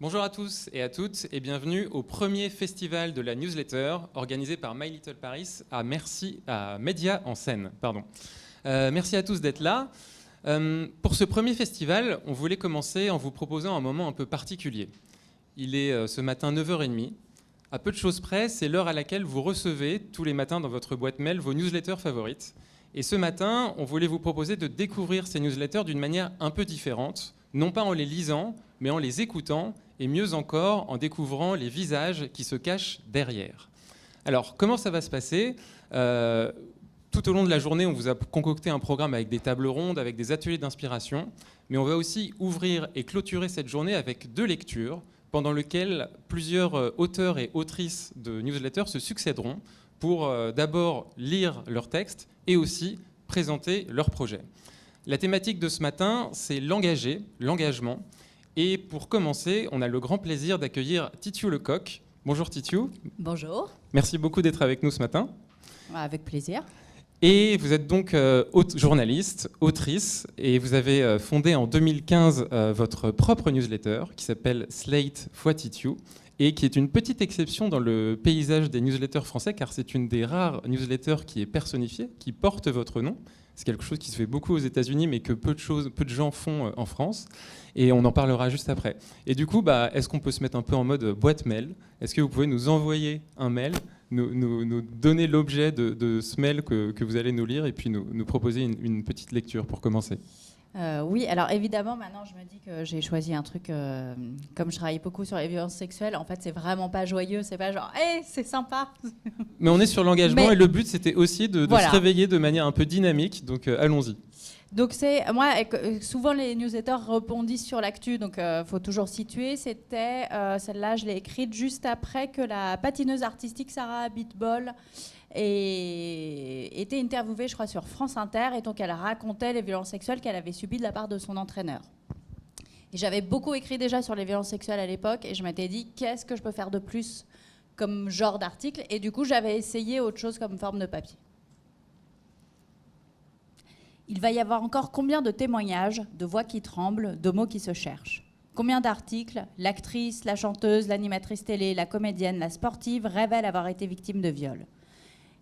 Bonjour à tous et à toutes et bienvenue au premier festival de la newsletter organisé par My Little Paris à Média en Seine. Merci à tous d'être là. Pour ce premier festival, on voulait commencer en vous proposant un moment un peu particulier. Il est ce matin 9h30. À peu de choses près, c'est l'heure à laquelle vous recevez tous les matins dans votre boîte mail vos newsletters favorites. Et ce matin, on voulait vous proposer de découvrir ces newsletters d'une manière un peu différente, non pas en les lisant, mais en les écoutant, et mieux encore, en découvrant les visages qui se cachent derrière. Alors, comment ça va se passer ? Tout au long de la journée, on vous a concocté un programme avec des tables rondes, avec des ateliers d'inspiration, mais on va aussi ouvrir et clôturer cette journée avec 2 lectures, pendant lesquelles plusieurs auteurs et autrices de newsletters se succéderont pour d'abord lire leurs textes et aussi présenter leurs projets. La thématique de ce matin, c'est l'engagement. Et pour commencer, on a le grand plaisir d'accueillir Titiou Lecoq. Bonjour Titiou. Bonjour. Merci beaucoup d'être avec nous ce matin. Avec plaisir. Et vous êtes donc journaliste, autrice, et vous avez fondé en 2015 votre propre newsletter qui s'appelle Slate x Titiou, et qui est une petite exception dans le paysage des newsletters français, car c'est une des rares newsletters qui est personnifiée, qui porte votre nom. C'est quelque chose qui se fait beaucoup aux États-Unis, mais que peu de gens font en France. Et on en parlera juste après. Et du coup, est-ce qu'on peut se mettre un peu en mode boîte mail ? Est-ce que vous pouvez nous envoyer un mail, nous donner l'objet de ce mail que vous allez nous lire, et puis nous proposer une petite lecture pour commencer ? Oui, alors évidemment, maintenant je me dis que j'ai choisi un truc, comme je travaille beaucoup sur les violences sexuelles, en fait c'est vraiment pas joyeux, c'est pas genre, hey, c'est sympa. Mais on est sur l'engagement, et le but c'était aussi de se réveiller de manière un peu dynamique, donc allons-y. Donc moi, souvent les newsletters rebondissent sur l'actu, donc faut toujours situer. C'était celle-là, je l'ai écrite juste après que la patineuse artistique Sarah Abitbol était interviewée, je crois, sur France Inter, et donc elle racontait les violences sexuelles qu'elle avait subies de la part de son entraîneur. Et j'avais beaucoup écrit déjà sur les violences sexuelles à l'époque, et je m'étais dit, qu'est-ce que je peux faire de plus comme genre d'article ? Et du coup, j'avais essayé autre chose comme forme de papier. Il va y avoir encore combien de témoignages, de voix qui tremblent, de mots qui se cherchent ? Combien d'articles, l'actrice, la chanteuse, l'animatrice télé, la comédienne, la sportive révèlent avoir été victime de viol ?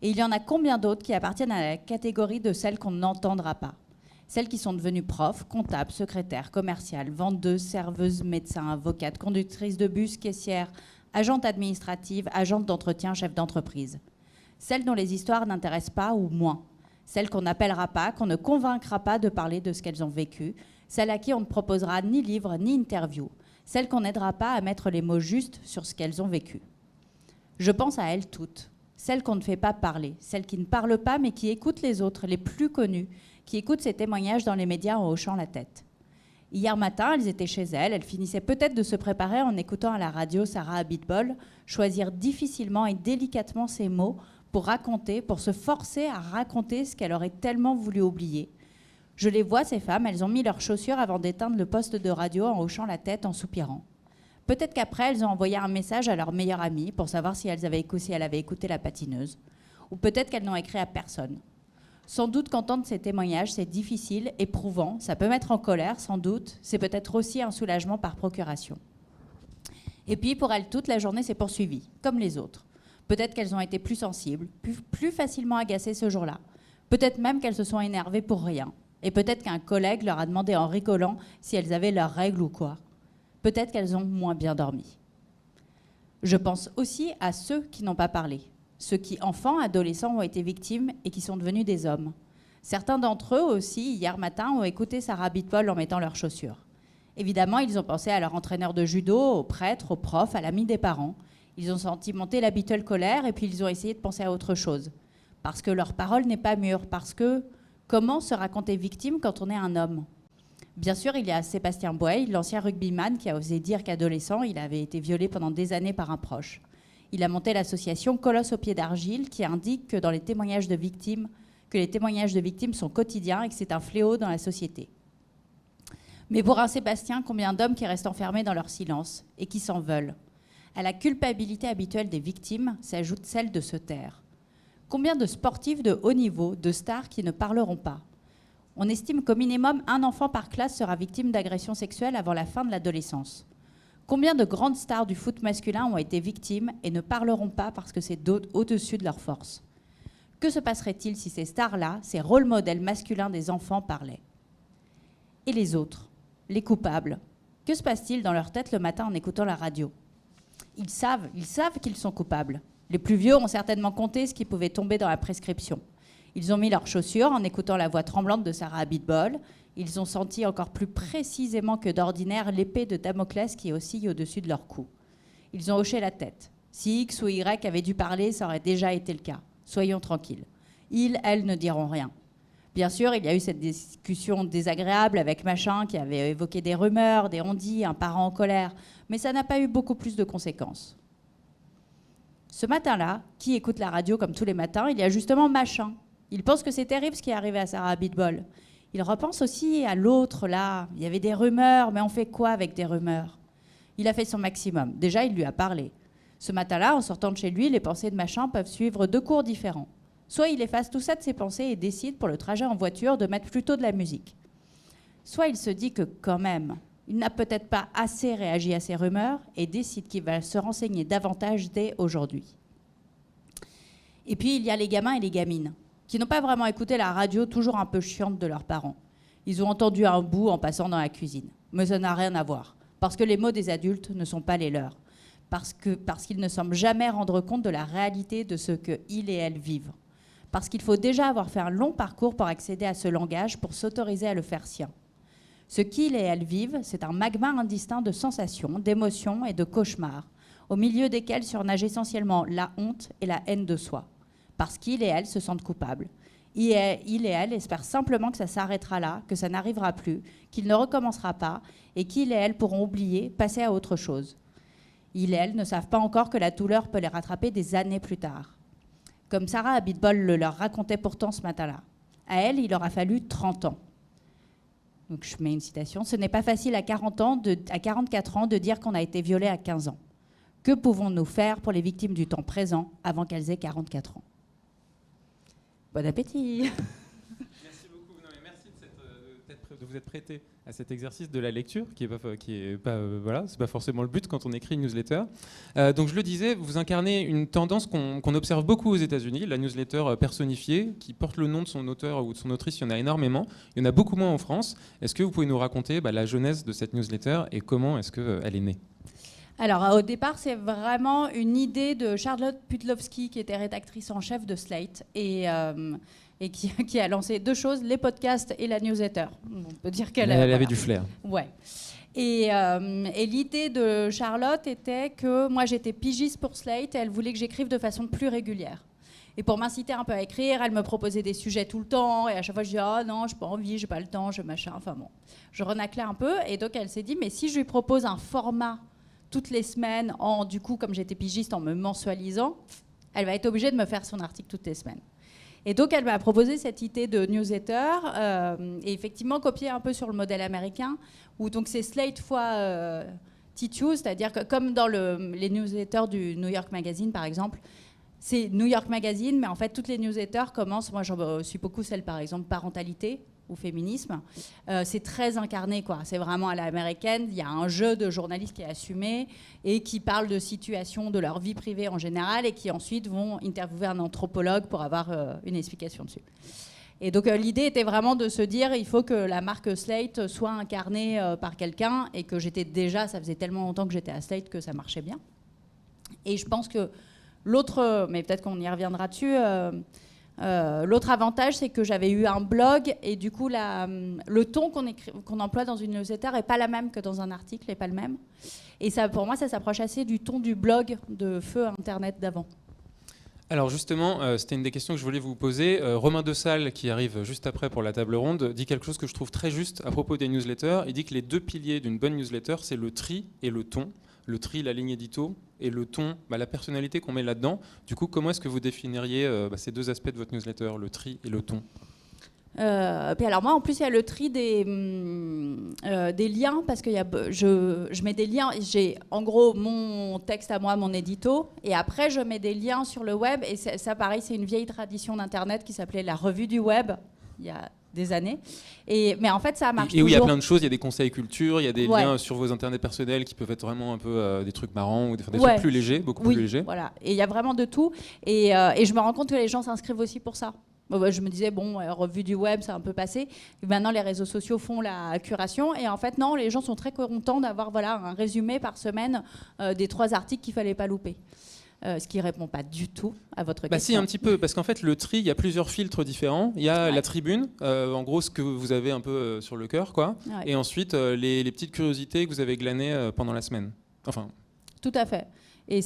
Et il y en a combien d'autres qui appartiennent à la catégorie de celles qu'on n'entendra pas ? Celles qui sont devenues profs, comptables, secrétaires, commerciales, vendeuses, serveuses, médecins, avocates, conductrices de bus, caissières, agentes administratives, agentes d'entretien, chefs d'entreprise. Celles dont les histoires n'intéressent pas ou moins. Celles qu'on n'appellera pas, qu'on ne convaincra pas de parler de ce qu'elles ont vécu. Celles à qui on ne proposera ni livre ni interview. Celles qu'on n'aidera pas à mettre les mots justes sur ce qu'elles ont vécu. Je pense à elles toutes. Celles qu'on ne fait pas parler, celles qui ne parlent pas mais qui écoutent les autres, les plus connus, qui écoutent ces témoignages dans les médias en hochant la tête. Hier matin, elles étaient chez elles finissaient peut-être de se préparer en écoutant à la radio Sarah Abitbol choisir difficilement et délicatement ses mots pour raconter, pour se forcer à raconter ce qu'elle aurait tellement voulu oublier. Je les vois, ces femmes, elles ont mis leurs chaussures avant d'éteindre le poste de radio en hochant la tête, en soupirant. Peut-être qu'après, elles ont envoyé un message à leur meilleure amie pour savoir si elle avait écouté la patineuse. Ou peut-être qu'elles n'ont écrit à personne. Sans doute qu'entendre ces témoignages, c'est difficile, éprouvant, ça peut mettre en colère, sans doute. C'est peut-être aussi un soulagement par procuration. Et puis, pour elles, toute la journée s'est poursuivie, comme les autres. Peut-être qu'elles ont été plus sensibles, plus facilement agacées ce jour-là. Peut-être même qu'elles se sont énervées pour rien. Et peut-être qu'un collègue leur a demandé en rigolant si elles avaient leurs règles ou quoi. Peut-être qu'elles ont moins bien dormi. Je pense aussi à ceux qui n'ont pas parlé. Ceux qui, enfants, adolescents, ont été victimes et qui sont devenus des hommes. Certains d'entre eux aussi, hier matin, ont écouté Sarah Abitbol en mettant leurs chaussures. Évidemment, ils ont pensé à leur entraîneur de judo, au prêtre, au prof, à l'ami des parents. Ils ont senti monter l'habituelle colère et puis ils ont essayé de penser à autre chose. Parce que leur parole n'est pas mûre. Parce que comment se raconter victime quand on est un homme ? Bien sûr, il y a Sébastien Boey, l'ancien rugbyman, qui a osé dire qu'adolescent, il avait été violé pendant des années par un proche. Il a monté l'association Colosse au pied d'argile qui indique que les témoignages de victimes sont quotidiens et que c'est un fléau dans la société. Mais pour un Sébastien, combien d'hommes qui restent enfermés dans leur silence et qui s'en veulent? À la culpabilité habituelle des victimes s'ajoute celle de se taire. Combien de sportifs de haut niveau, de stars qui ne parleront pas? On estime qu'au minimum, un enfant par classe sera victime d'agressions sexuelles avant la fin de l'adolescence. Combien de grandes stars du foot masculin ont été victimes et ne parleront pas parce que c'est au-dessus de leur force? Que se passerait-il si ces stars-là, ces rôles modèles masculins des enfants, parlaient? Et les autres, les coupables, que se passe-t-il dans leur tête le matin en écoutant la radio? Ils savent qu'ils sont coupables. Les plus vieux ont certainement compté ce qui pouvait tomber dans la prescription. Ils ont mis leurs chaussures en écoutant la voix tremblante de Sarah Abitbol. Ils ont senti encore plus précisément que d'ordinaire l'épée de Damoclès qui oscille au-dessus de leur cou. Ils ont hoché la tête. Si X ou Y avait dû parler, ça aurait déjà été le cas. Soyons tranquilles. Ils, elles, ne diront rien. Bien sûr, il y a eu cette discussion désagréable avec Machin qui avait évoqué des rumeurs, des on-dit, un parent en colère, mais ça n'a pas eu beaucoup plus de conséquences. Ce matin-là, qui écoute la radio comme tous les matins? Il y a justement Machin. Il pense que c'est terrible ce qui est arrivé à Sarah Abitbol. Il repense aussi à l'autre, là. Il y avait des rumeurs, mais on fait quoi avec des rumeurs? Il a fait son maximum. Déjà, il lui a parlé. Ce matin-là, en sortant de chez lui, les pensées de Machin peuvent suivre deux cours différents. Soit il efface tout ça de ses pensées et décide pour le trajet en voiture de mettre plutôt de la musique. Soit il se dit que quand même, il n'a peut-être pas assez réagi à ces rumeurs et décide qu'il va se renseigner davantage dès aujourd'hui. Et puis il y a les gamins et les gamines qui n'ont pas vraiment écouté la radio toujours un peu chiante de leurs parents. Ils ont entendu un bout en passant dans la cuisine. Mais ça n'a rien à voir, parce que les mots des adultes ne sont pas les leurs, parce qu'ils ne semblent jamais rendre compte de la réalité de ce qu'ils et elles vivent, parce qu'il faut déjà avoir fait un long parcours pour accéder à ce langage, pour s'autoriser à le faire sien. Ce qu'ils et elles vivent, c'est un magma indistinct de sensations, d'émotions et de cauchemars, au milieu desquels surnagent essentiellement la honte et la haine de soi, parce qu'ils et elles se sentent coupables. Il et elle espèrent simplement que ça s'arrêtera là, que ça n'arrivera plus, qu'il ne recommencera pas, et qu'ils et elles pourront oublier, passer à autre chose. Ils et elles ne savent pas encore que la douleur peut les rattraper des années plus tard. Comme Sarah Abitbol le leur racontait pourtant ce matin-là. À elle, il aura fallu 30 ans. Donc je mets une citation. « Ce n'est pas facile à 44 ans de dire qu'on a été violé à 15 ans. Que pouvons-nous faire pour les victimes du temps présent avant qu'elles aient 44 ans ?» Bon appétit. Merci beaucoup. Non, mais merci de vous être prêté à cet exercice de la lecture, voilà, c'est pas forcément le but quand on écrit une newsletter. Donc je le disais, vous incarnez une tendance qu'on observe beaucoup aux États-Unis, la newsletter personnifiée, qui porte le nom de son auteur ou de son autrice. Il y en a énormément. Il y en a beaucoup moins en France. Est-ce que vous pouvez nous raconter la genèse de cette newsletter et comment est-ce qu'elle est née? Alors, au départ, c'est vraiment une idée de Charlotte Pudlowski, qui était rédactrice en chef de Slate, et qui a lancé deux choses, les podcasts et la newsletter. On peut dire qu'elle avait du flair. Ouais. Et l'idée de Charlotte était que moi, j'étais pigiste pour Slate, et elle voulait que j'écrive de façon plus régulière. Et pour m'inciter un peu à écrire, elle me proposait des sujets tout le temps, et à chaque fois, je disais « Ah non, j'ai pas envie, j'ai pas le temps, je machin », enfin bon. Je renaclais un peu, et donc elle s'est dit « Mais si je lui propose un format toutes les semaines, du coup, comme j'étais pigiste, en me mensualisant, elle va être obligée de me faire son article toutes les semaines. » Et donc, elle m'a proposé cette idée de newsletter, et effectivement copier un peu sur le modèle américain, où donc c'est Slate fois T2, c'est-à-dire que comme dans les newsletters du New York Magazine, par exemple, c'est New York Magazine, mais en fait, toutes les newsletters commencent, moi j'en suis beaucoup celle, par exemple, parentalité, ou féminisme, c'est très incarné, quoi. C'est vraiment à l'américaine. Il y a un jeu de journalistes qui est assumé et qui parlent de situations de leur vie privée en général et qui ensuite vont interviewer un anthropologue pour avoir une explication dessus. Et donc l'idée était vraiment de se dire il faut que la marque Slate soit incarnée par quelqu'un et que j'étais déjà, ça faisait tellement longtemps que j'étais à Slate que ça marchait bien. Et je pense que l'autre, mais peut-être qu'on y reviendra dessus, l'autre avantage, c'est que j'avais eu un blog et du coup, le ton qu'on emploie dans une newsletter n'est pas la même que dans un article, n'est pas le même. Et ça, pour moi, ça s'approche assez du ton du blog de Feu Internet d'avant. Alors justement, c'était une des questions que je voulais vous poser. Romain Dessal, qui arrive juste après pour la table ronde, dit quelque chose que je trouve très juste à propos des newsletters. Il dit que les deux piliers d'une bonne newsletter, c'est le tri et le ton. le tri, la ligne édito, et le ton, la personnalité qu'on met là-dedans. Du coup, comment est-ce que vous définiriez ces deux aspects de votre newsletter, le tri et le ton ? Puis alors moi, en plus, il y a le tri des liens, parce que je mets des liens. J'ai en gros mon texte à moi, mon édito, et après je mets des liens sur le web. Et ça, pareil, c'est une vieille tradition d'Internet qui s'appelait la revue du web, il y a des années. Mais en fait, ça marche toujours. Et où il y a plein de choses, il y a des conseils culture, il y a des liens sur vos internets personnels qui peuvent être vraiment un peu des trucs marrants ou des trucs plus légers, beaucoup plus légers. Voilà. Et il y a vraiment de tout. Et je me rends compte que les gens s'inscrivent aussi pour ça. Je me disais, revue du web, c'est un peu passé. Et maintenant, les réseaux sociaux font la curation. Et en fait, non, les gens sont très contents d'avoir un résumé par semaine des 3 articles qu'il ne fallait pas louper. Ce qui ne répond pas du tout à votre question. Si, un petit peu. Parce qu'en fait, le tri, il y a plusieurs filtres différents. Il y a la tribune, en gros, ce que vous avez un peu sur le cœur, quoi. Et ensuite, les petites curiosités que vous avez glanées pendant la semaine. Enfin... Tout à fait. Et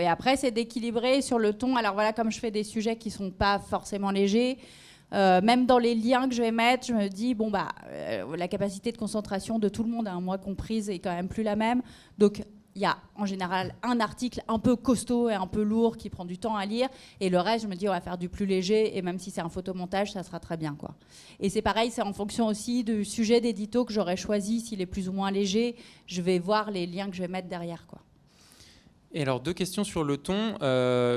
après, c'est d'équilibrer sur le ton. Alors voilà, comme je fais des sujets qui ne sont pas forcément légers, même dans les liens que je vais mettre, je me dis, la capacité de concentration de tout le monde, moi comprise, est quand même plus la même. Donc, il y a en général un article un peu costaud et un peu lourd qui prend du temps à lire. Et le reste, je me dis, on va faire du plus léger. Et même si c'est un photomontage, ça sera très bien, quoi. Et c'est pareil, c'est en fonction aussi du sujet d'édito que j'aurais choisi. S'il est plus ou moins léger, je vais voir les liens que je vais mettre derrière, quoi. Et alors, 2 questions sur le ton.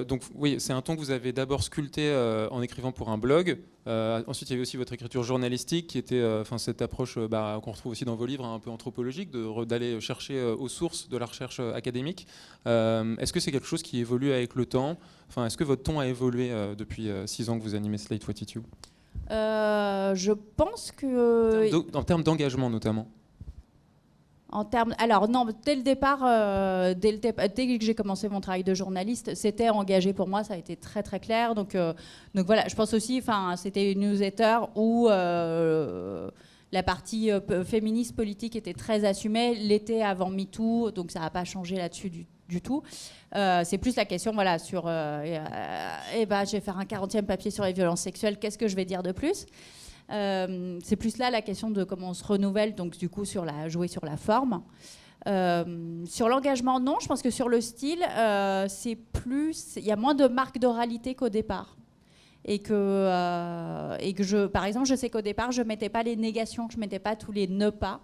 Donc, oui, c'est un ton que vous avez d'abord sculpté en écrivant pour un blog. Ensuite, il y avait aussi votre écriture journalistique, qui était cette approche qu'on retrouve aussi dans vos livres, un peu anthropologique, d'aller chercher aux sources de la recherche académique. Est-ce que c'est quelque chose qui évolue avec le temps ? Est-ce que votre ton a évolué depuis 6 ans que vous animez Slate 42 ? Je pense que... En termes d'engagement, notamment. Alors non, dès le départ, dès que j'ai commencé mon travail de journaliste, c'était engagé pour moi, ça a été très très clair. Donc voilà, je pense aussi, c'était une newsletter où la partie féministe politique était très assumée. L'été avant MeToo, donc ça n'a pas changé là-dessus du tout. C'est plus la question, voilà, sur je vais faire un 40e papier sur les violences sexuelles, qu'est-ce que je vais dire de plus ? C'est plus là la question de comment on se renouvelle, donc du coup jouer sur la forme. Sur l'engagement, non, je pense que sur le style, il y a moins de marques d'oralité qu'au départ. Et que par exemple, je sais qu'au départ, je ne mettais pas les négations, je ne mettais pas tous les ne pas.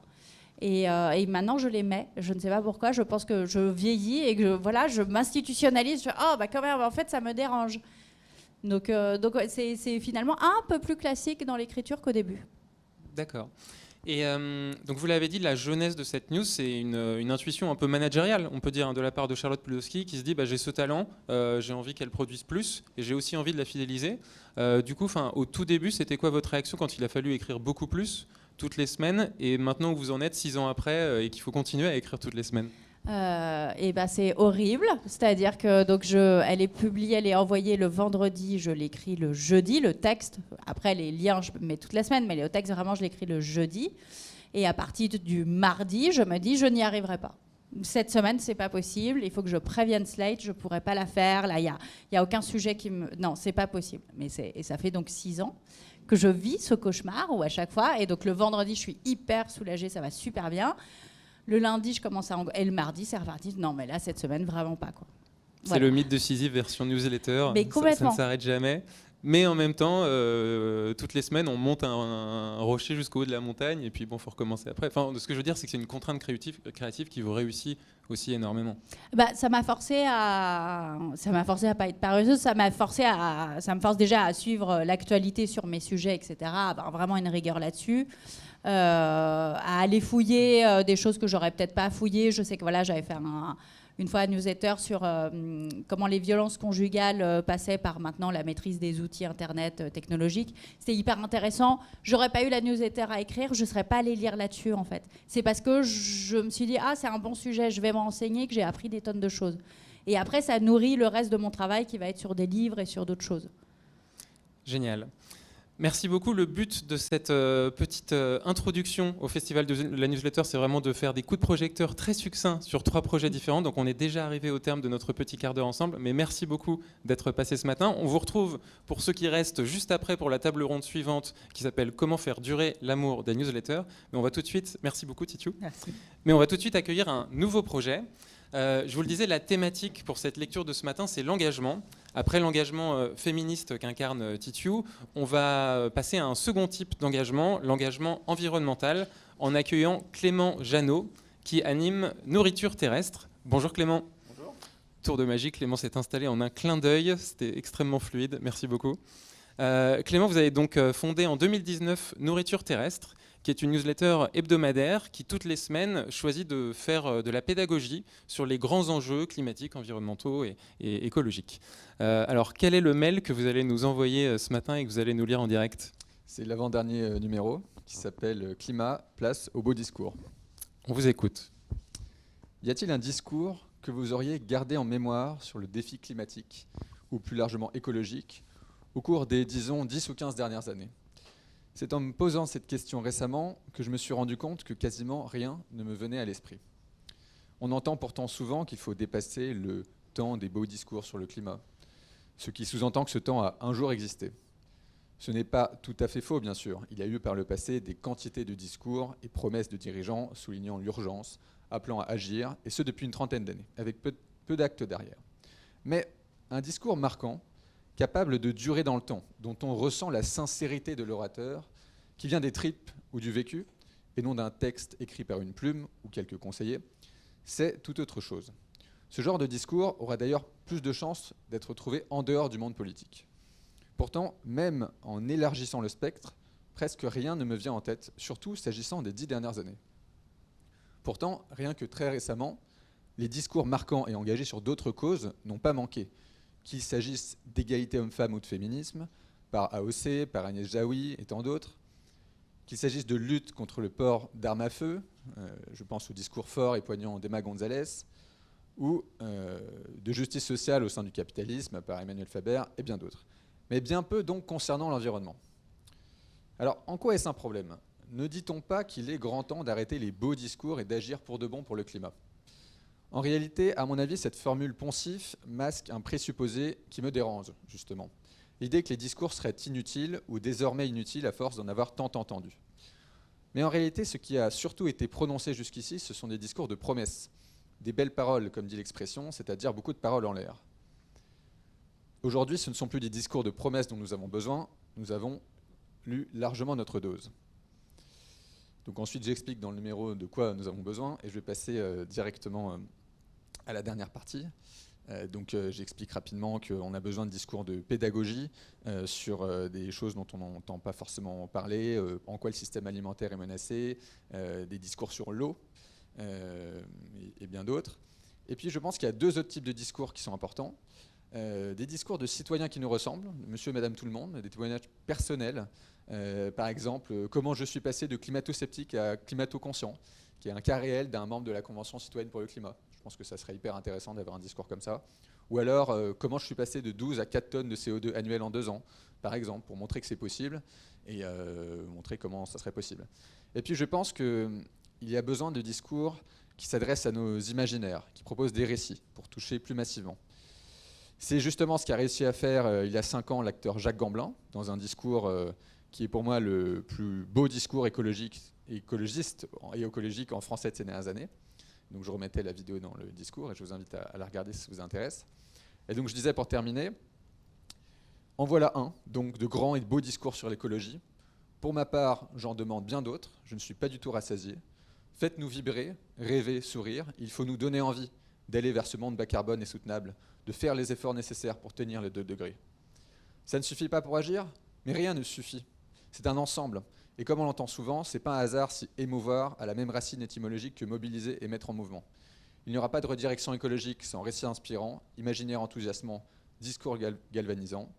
Et maintenant, je les mets. Je ne sais pas pourquoi, je pense que je vieillis et que je m'institutionnalise. Quand même, en fait, ça me dérange. Donc c'est finalement un peu plus classique dans l'écriture qu'au début. D'accord. Et donc vous l'avez dit, la jeunesse de cette news, c'est une intuition un peu managériale, on peut dire, de la part de Charlotte Pudlowski, qui se dit j'ai ce talent, j'ai envie qu'elle produise plus, et j'ai aussi envie de la fidéliser. Du coup, au tout début, c'était quoi votre réaction quand il a fallu écrire beaucoup plus, toutes les semaines, et maintenant où vous en êtes 6 ans après, et qu'il faut continuer à écrire toutes les semaines ? C'est horrible, c'est-à-dire que elle est publiée, elle est envoyée le vendredi, je l'écris le jeudi, le texte. Après les liens, je mets toute la semaine, mais le texte vraiment je l'écris le jeudi. Et à partir du mardi, je me dis je n'y arriverai pas. Cette semaine, c'est pas possible. Il faut que je prévienne Slate, je pourrais pas la faire. Là, il y a aucun sujet non, c'est pas possible. Et ça fait donc 6 ans que je vis ce cauchemar où à chaque fois. Et donc le vendredi, je suis hyper soulagée, ça va super bien. Le lundi, je commence et le mardi, c'est reparti. Non, mais là, cette semaine, vraiment pas, quoi. C'est le mythe de Sisyphe version newsletter. Mais complètement. Ça ne s'arrête jamais. Mais en même temps, toutes les semaines, on monte un rocher jusqu'au haut de la montagne. Et puis, il faut recommencer après. Ce que je veux dire, c'est que c'est une contrainte créative qui vous réussit aussi énormément. Ça m'a forcé à pas être paresseuse. Ça me force déjà à suivre l'actualité sur mes sujets, etc. À avoir vraiment une rigueur là-dessus. À aller fouiller des choses que j'aurais peut-être pas fouillées. Je sais que j'avais fait une fois un newsletter sur comment les violences conjugales passaient par maintenant la maîtrise des outils internet technologiques. C'était hyper intéressant. J'aurais pas eu la newsletter à écrire, je serais pas allée lire là-dessus en fait. C'est parce que je me suis dit c'est un bon sujet, je vais me renseigner, que j'ai appris des tonnes de choses. Et après ça nourrit le reste de mon travail qui va être sur des livres et sur d'autres choses. Génial. Merci beaucoup. Le but de cette petite introduction au Festival de la Newsletter, c'est vraiment de faire des coups de projecteur très succincts sur 3 projets différents. Donc on est déjà arrivé au terme de notre petit quart d'heure ensemble. Mais merci beaucoup d'être passé ce matin. On vous retrouve, pour ceux qui restent, juste après pour la table ronde suivante qui s'appelle « Comment faire durer l'amour des newsletters ». Mais on va tout de suite... Merci beaucoup, Titiou. Merci. Mais on va tout de suite accueillir un nouveau projet. Je vous le disais, la thématique pour cette lecture de ce matin, c'est l'engagement. Après l'engagement féministe qu'incarne Titiou, on va passer à un second type d'engagement, l'engagement environnemental, en accueillant Clément Jeannot, qui anime Nourriture terrestre. Bonjour Clément. Bonjour. Tour de magie, Clément s'est installé en un clin d'œil, c'était extrêmement fluide, merci beaucoup. Clément, vous avez donc fondé en 2019 Nourriture terrestre, qui est une newsletter hebdomadaire qui, toutes les semaines, choisit de faire de la pédagogie sur les grands enjeux climatiques, environnementaux et écologiques. Alors, quel est le mail que vous allez nous envoyer ce matin et que vous allez nous lire en direct ? C'est l'avant-dernier numéro qui s'appelle « Climat, place au beau discours ». On vous écoute. Y a-t-il un discours que vous auriez gardé en mémoire sur le défi climatique, ou plus largement écologique, au cours des, disons, 10 ou 15 dernières années ? C'est en me posant cette question récemment que je me suis rendu compte que quasiment rien ne me venait à l'esprit. On entend pourtant souvent qu'il faut dépasser le temps des beaux discours sur le climat, ce qui sous-entend que ce temps a un jour existé. Ce n'est pas tout à fait faux, bien sûr. Il y a eu par le passé des quantités de discours et promesses de dirigeants soulignant l'urgence, appelant à agir, et ce depuis une trentaine d'années, avec peu d'actes derrière. Mais un discours marquant, capable de durer dans le temps, dont on ressent la sincérité de l'orateur, qui vient des tripes ou du vécu, et non d'un texte écrit par une plume ou quelques conseillers, c'est tout autre chose. Ce genre de discours aura d'ailleurs plus de chances d'être trouvé en dehors du monde politique. Pourtant, même en élargissant le spectre, presque rien ne me vient en tête, surtout s'agissant des 10 dernières années. Pourtant, rien que très récemment, les discours marquants et engagés sur d'autres causes n'ont pas manqué, qu'il s'agisse d'égalité homme-femme ou de féminisme, par AOC, par Agnès Jaoui et tant d'autres, qu'il s'agisse de lutte contre le port d'armes à feu, je pense au discours fort et poignant d'Emma Gonzalez, ou de justice sociale au sein du capitalisme, par Emmanuel Faber et bien d'autres. Mais bien peu donc concernant l'environnement. Alors, en quoi est-ce un problème ? Ne dit-on pas qu'il est grand temps d'arrêter les beaux discours et d'agir pour de bon pour le climat ? En réalité, à mon avis, cette formule poncif masque un présupposé qui me dérange, justement. L'idée que les discours seraient inutiles ou désormais inutiles à force d'en avoir tant entendu. Mais en réalité, ce qui a surtout été prononcé jusqu'ici, ce sont des discours de promesses. Des belles paroles, comme dit l'expression, c'est-à-dire beaucoup de paroles en l'air. Aujourd'hui, ce ne sont plus des discours de promesses dont nous avons besoin, nous avons lu largement notre dose. Donc ensuite, j'explique dans le numéro de quoi nous avons besoin, et je vais passer directement à la dernière partie. J'explique rapidement qu'on a besoin de discours de pédagogie sur des choses dont on n'entend pas forcément parler, en quoi le système alimentaire est menacé, des discours sur l'eau et bien d'autres. Et puis je pense qu'il y a 2 autres types de discours qui sont importants. Des discours de citoyens qui nous ressemblent, monsieur et madame tout le monde, des témoignages personnels. Par exemple, comment je suis passé de climato-sceptique à climato-conscient, qui est un cas réel d'un membre de la Convention citoyenne pour le climat. Je pense que ça serait hyper intéressant d'avoir un discours comme ça. Ou alors, comment je suis passé de 12 à 4 tonnes de CO2 annuel en 2 ans, par exemple, pour montrer que c'est possible et montrer comment ça serait possible. Et puis, je pense qu'il y a besoin de discours qui s'adressent à nos imaginaires, qui proposent des récits pour toucher plus massivement. C'est justement ce qu'a réussi à faire il y a 5 ans l'acteur Jacques Gamblin, dans un discours qui est pour moi le plus beau discours écologiste et écologique en français de ces dernières années. Donc je remettais la vidéo dans le discours et je vous invite à la regarder si ça vous intéresse. Et donc je disais pour terminer, en voilà un, donc de grands et de beaux discours sur l'écologie. Pour ma part, j'en demande bien d'autres, je ne suis pas du tout rassasié. Faites-nous vibrer, rêver, sourire, il faut nous donner envie d'aller vers ce monde bas carbone et soutenable, de faire les efforts nécessaires pour tenir les 2 degrés. Ça ne suffit pas pour agir, mais rien ne suffit. C'est un ensemble. Et comme on l'entend souvent, ce n'est pas un hasard si émouvoir a la même racine étymologique que mobiliser et mettre en mouvement. Il n'y aura pas de redirection écologique sans récit inspirant, imaginaire enthousiasmant, discours galvanisant.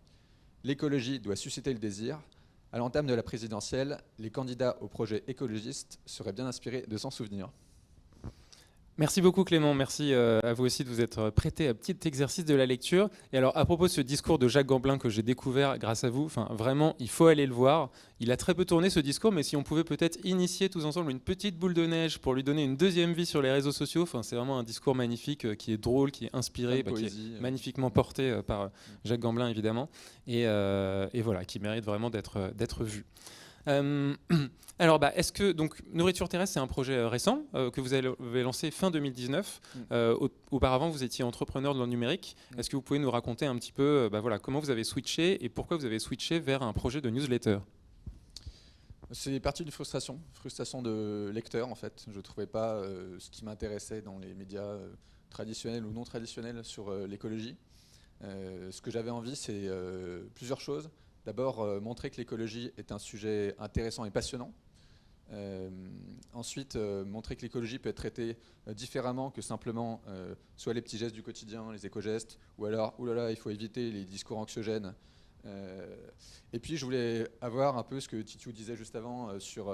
L'écologie doit susciter le désir. À l'entame de la présidentielle, les candidats au projet écologiste seraient bien inspirés de s'en souvenir. Merci beaucoup Clément, merci à vous aussi de vous être prêté à un petit exercice de la lecture. Et alors à propos de ce discours de Jacques Gamblin que j'ai découvert grâce à vous, vraiment il faut aller le voir. Il a très peu tourné ce discours, mais si on pouvait peut-être initier tous ensemble une petite boule de neige pour lui donner une deuxième vie sur les réseaux sociaux, c'est vraiment un discours magnifique qui est drôle, qui est inspiré, qui est magnifiquement porté par Jacques Gamblin évidemment, et voilà, qui mérite vraiment d'être vu. Alors, est-ce que donc Nourriture Terrestre, c'est un projet récent que vous avez lancé fin 2019. Auparavant, vous étiez entrepreneur dans le numérique. Est-ce que vous pouvez nous raconter un petit peu comment vous avez switché et pourquoi vous avez switché vers un projet de newsletter? C'est parti d'une frustration de lecteur en fait. Je ne trouvais pas ce qui m'intéressait dans les médias traditionnels ou non traditionnels sur l'écologie. Ce que j'avais envie, c'est plusieurs choses. D'abord, montrer que l'écologie est un sujet intéressant et passionnant. Ensuite, montrer que l'écologie peut être traitée différemment que simplement soit les petits gestes du quotidien, les éco-gestes, ou alors, oulala, il faut éviter les discours anxiogènes. Et puis, je voulais avoir un peu ce que Titiou disait juste avant sur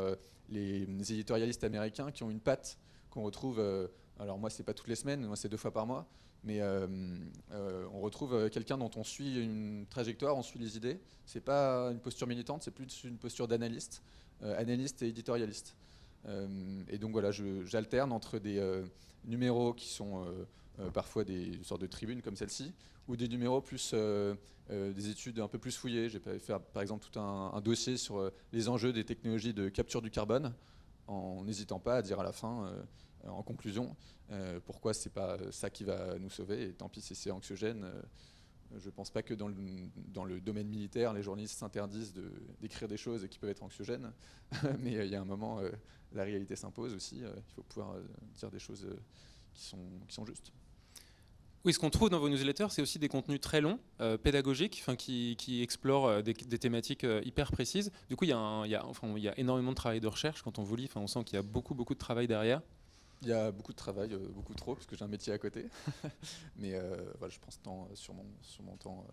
les éditorialistes américains qui ont une patte qu'on retrouve, alors moi, c'est pas toutes les semaines, moi, c'est 2 fois par mois, mais on retrouve quelqu'un dont on suit une trajectoire, on suit les idées. C'est pas une posture militante, c'est plus une posture d'analyste, analyste et éditorialiste. Et donc voilà, j'alterne entre des numéros qui sont parfois des sortes de tribunes comme celle-ci, ou des numéros plus des études un peu plus fouillées. J'ai fait par exemple tout un dossier sur les enjeux des technologies de capture du carbone, en n'hésitant pas à dire à la fin, en conclusion, pourquoi c'est pas ça qui va nous sauver, et tant pis si c'est anxiogène. Je ne pense pas que dans le domaine militaire, les journalistes s'interdisent d'écrire des choses qui peuvent être anxiogènes, mais il y a un moment, la réalité s'impose aussi, il faut pouvoir dire des choses qui sont justes. Oui, ce qu'on trouve dans vos newsletters, c'est aussi des contenus très longs, pédagogiques, qui explorent des thématiques hyper précises. Du coup, il y a énormément de travail de recherche quand on vous lit. On sent qu'il y a beaucoup de travail derrière. Il y a beaucoup de travail, beaucoup trop, parce que j'ai un métier à côté. Mais voilà, je prends ce temps sur mon temps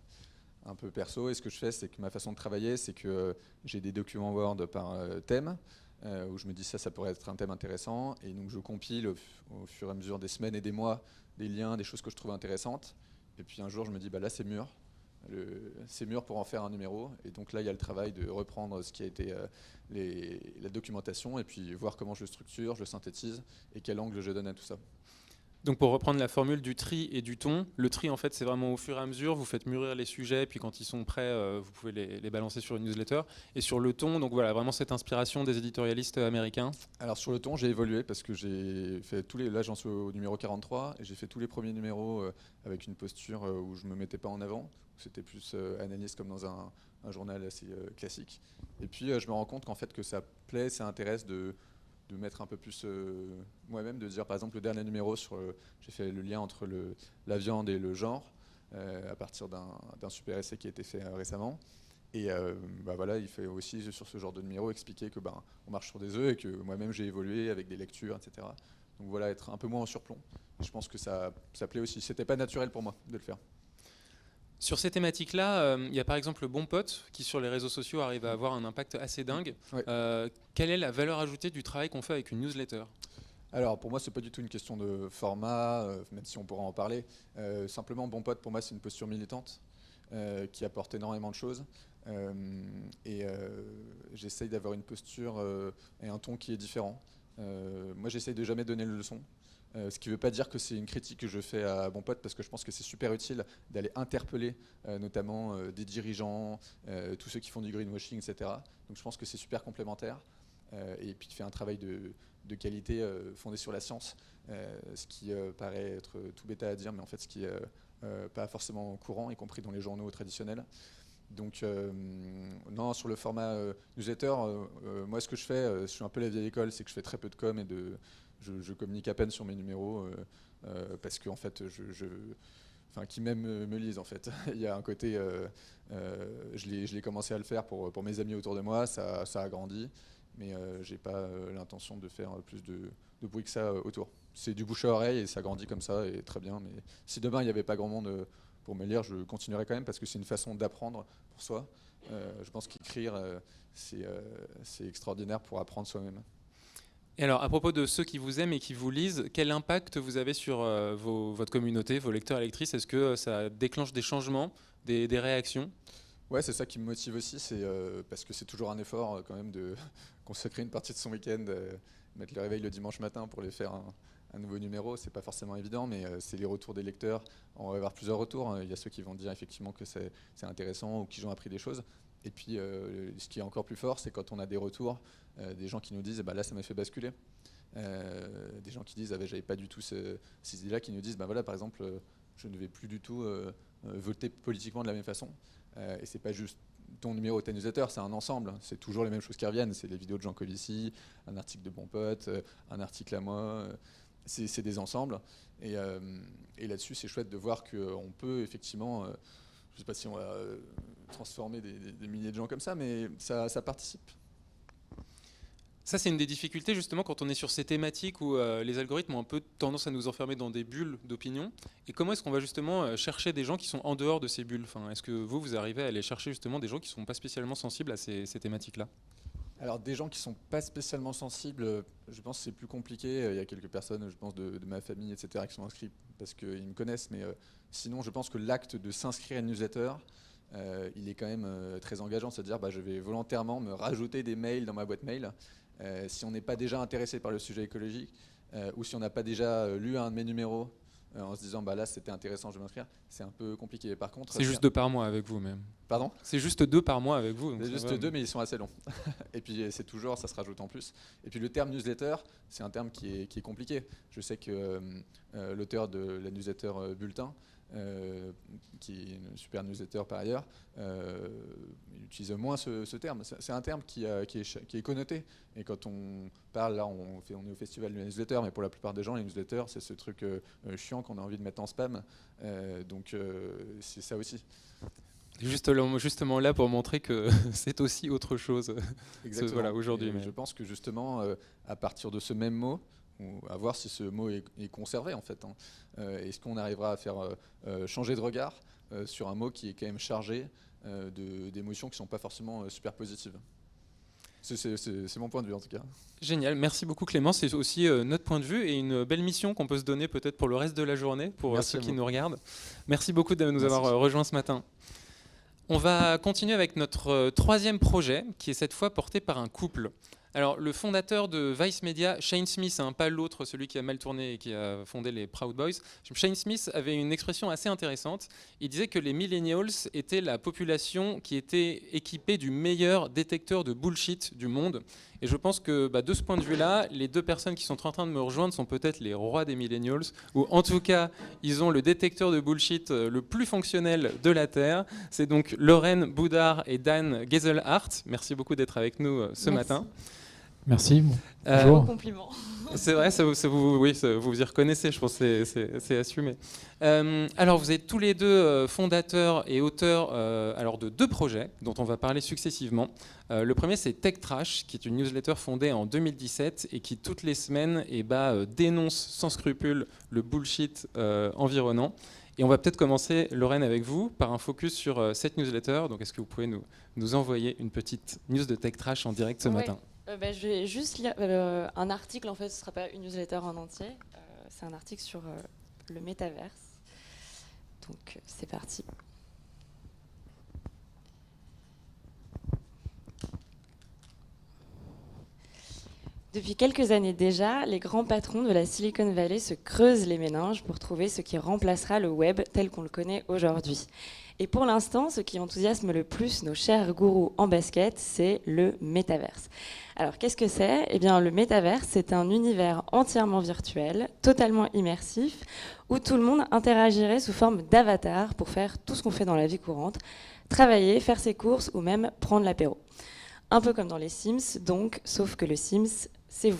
un peu perso. Et ce que je fais, c'est que ma façon de travailler, c'est que j'ai des documents Word par thème, où je me dis ça pourrait être un thème intéressant. Et donc je compile au fur et à mesure des semaines et des mois des liens, des choses que je trouve intéressantes. Et puis un jour, je me dis, là, c'est mûr. C'est mûr pour en faire un numéro. Et donc là, il y a le travail de reprendre ce qui a été la documentation et puis voir comment je le structure, je le synthétise et quel angle je donne à tout ça. Donc pour reprendre la formule du tri et du ton, le tri en fait c'est vraiment au fur et à mesure, vous faites mûrir les sujets, puis quand ils sont prêts, vous pouvez les balancer sur une newsletter. Et sur le ton, donc voilà, vraiment cette inspiration des éditorialistes américains. Alors sur le ton, j'ai évolué parce que j'ai fait là j'en suis au numéro 43, et j'ai fait tous les premiers numéros avec une posture où je me mettais pas en avant. C'était plus analyste comme dans un journal assez classique. Et puis je me rends compte qu'en fait que ça plaît, ça intéresse de mettre un peu plus moi-même, de dire par exemple le dernier numéro j'ai fait le lien entre la viande et le genre à partir d'un super essai qui a été fait récemment. Et voilà, il fait aussi sur ce genre de numéro expliquer que on marche sur des œufs et que moi-même j'ai évolué avec des lectures, etc. Donc voilà, être un peu moins en surplomb. Et je pense que ça plaît aussi. C'était pas naturel pour moi de le faire. Sur ces thématiques-là, il y a par exemple le Bon Pote qui sur les réseaux sociaux arrive à avoir un impact assez dingue. Ouais. Quelle est la valeur ajoutée du travail qu'on fait avec une newsletter ? Alors pour moi, c'est pas du tout une question de format, même si on pourra en parler. Simplement, Bon Pote, pour moi, c'est une posture militante qui apporte énormément de choses. J'essaye d'avoir une posture et un ton qui est différent. Moi, j'essaye de jamais donner le leçon. Ce qui ne veut pas dire que c'est une critique que je fais à Bon Pote, parce que je pense que c'est super utile d'aller interpeller notamment des dirigeants, tous ceux qui font du greenwashing, etc. Donc je pense que c'est super complémentaire. Et puis il fait un travail de qualité fondé sur la science, ce qui paraît être tout bêta à dire, mais en fait ce qui est pas forcément courant, y compris dans les journaux traditionnels. Donc non, sur le format newsletter, moi ce que je fais, je suis un peu la vieille école, c'est que je fais très peu de com et je communique à peine sur mes numéros parce que en fait qui même me lisent en fait. Il y a un côté, je l'ai commencé à le faire pour mes amis autour de moi, ça a grandi, mais j'ai pas l'intention de faire plus de bruit que ça autour. C'est du bouche à oreille et ça grandit comme ça et très bien, mais si demain il n'y avait pas grand monde pour me lire, je continuerai quand même parce que c'est une façon d'apprendre pour soi. Je pense qu'écrire, c'est extraordinaire pour apprendre soi-même. Et alors, à propos de ceux qui vous aiment et qui vous lisent, quel impact vous avez sur votre communauté, vos lecteurs et lectrices? Est-ce que ça déclenche des changements, des réactions? Ouais, c'est ça qui me motive aussi, c'est parce que c'est toujours un effort quand même de consacrer une partie de son week-end, mettre le réveil le dimanche matin pour les faire un nouveau numéro. C'est pas forcément évident, mais c'est les retours des lecteurs. On va avoir plusieurs retours. Il y a ceux qui vont dire effectivement que c'est intéressant ou qui ont appris des choses. Et puis, ce qui est encore plus fort, c'est quand on a des retours, des gens qui nous disent, bah, là, ça m'a fait basculer. Des gens qui disent, ah, bah, j'avais pas du tout ces idées-là, qui nous disent, bah, voilà, par exemple, je ne vais plus du tout voter politiquement de la même façon. Et c'est pas juste ton numéro de ta newsletter, c'est un ensemble. C'est toujours les mêmes choses qui reviennent. C'est les vidéos de Jean Covici, un article de Bon Pote, un article à moi. C'est des ensembles. Et là-dessus, c'est chouette de voir qu'on peut effectivement, je ne sais pas si on va transformer des milliers de gens comme ça, mais ça participe. Ça, c'est une des difficultés justement quand on est sur ces thématiques où les algorithmes ont un peu tendance à nous enfermer dans des bulles d'opinion. Et comment est-ce qu'on va justement chercher des gens qui sont en dehors de ces bulles? Est-ce que vous arrivez à aller chercher justement des gens qui ne sont pas spécialement sensibles à ces thématiques-là? Alors des gens qui ne sont pas spécialement sensibles, je pense que c'est plus compliqué. Il y a quelques personnes, je pense, de ma famille, etc., qui sont inscrits parce qu'ils me connaissent. Mais sinon, je pense que l'acte de s'inscrire à une newsletter, il est quand même très engageant. C'est-à-dire je vais volontairement me rajouter des mails dans ma boîte mail. Si on n'est pas déjà intéressé par le sujet écologique, ou si on n'a pas déjà lu un de mes numéros en se disant là c'était intéressant, je vais m'inscrire, c'est un peu compliqué. Par contre, c'est juste 2 par mois avec vous même. Pardon ? C'est juste 2 par mois avec vous. C'est juste 2, mais ils sont assez longs. Et puis c'est toujours, ça se rajoute en plus. Et puis le terme newsletter, c'est un terme qui est compliqué. Je sais que l'auteur de la newsletter Bulletin, qui est une super newsletter par ailleurs, il utilise moins ce terme. C'est un terme qui est connoté. Et quand on parle, là on est au festival de la newsletter, mais pour la plupart des gens, les newsletters, c'est ce truc chiant qu'on a envie de mettre en spam. Donc c'est ça aussi. Justement là pour montrer que c'est aussi autre chose. Exactement. Aujourd'hui. Je pense que justement, à partir de ce même mot, à voir si ce mot est conservé en fait. Est-ce qu'on arrivera à faire changer de regard sur un mot qui est quand même chargé d'émotions qui ne sont pas forcément super positives. C'est mon point de vue en tout cas. Génial, merci beaucoup Clément, c'est aussi notre point de vue et une belle mission qu'on peut se donner peut-être pour le reste de la journée, pour ceux qui nous regardent. Merci beaucoup de nous avoir rejoints ce matin. On va continuer avec notre troisième projet, qui est cette fois porté par un couple. Alors, le fondateur de Vice Media, Shane Smith, pas l'autre, celui qui a mal tourné et qui a fondé les Proud Boys, Shane Smith avait une expression assez intéressante. Il disait que les millennials étaient la population qui était équipée du meilleur détecteur de bullshit du monde. Et je pense que de ce point de vue-là, les 2 personnes qui sont en train de me rejoindre sont peut-être les rois des millennials, ou en tout cas, ils ont le détecteur de bullshit le plus fonctionnel de la Terre. C'est donc Lorraine Boudard et Dan Geselhardt. Merci beaucoup d'être avec nous ce matin. Merci. Bonjour. Compliment. C'est vrai, vous y reconnaissez, je pense que c'est assumé. Alors, vous êtes tous les 2 fondateurs et auteurs de 2 projets dont on va parler successivement. Le premier, c'est Tech Trash, qui est une newsletter fondée en 2017 et qui, toutes les semaines, dénonce sans scrupule le bullshit environnant. Et on va peut-être commencer, Lorraine, avec vous, par un focus sur cette newsletter. Donc, est-ce que vous pouvez nous envoyer une petite news de Tech Trash en direct ce matin ? Je vais juste lire un article, en fait, ce ne sera pas une newsletter en entier. C'est un article sur le métaverse. Donc, c'est parti. Depuis quelques années déjà, les grands patrons de la Silicon Valley se creusent les méninges pour trouver ce qui remplacera le web tel qu'on le connaît aujourd'hui. Et pour l'instant, ce qui enthousiasme le plus nos chers gourous en basket, c'est le métaverse. Alors, qu'est-ce que c'est ? Eh bien, le métaverse, c'est un univers entièrement virtuel, totalement immersif, où tout le monde interagirait sous forme d'avatar pour faire tout ce qu'on fait dans la vie courante, travailler, faire ses courses ou même prendre l'apéro. Un peu comme dans les Sims, donc, sauf que le Sims, c'est vous.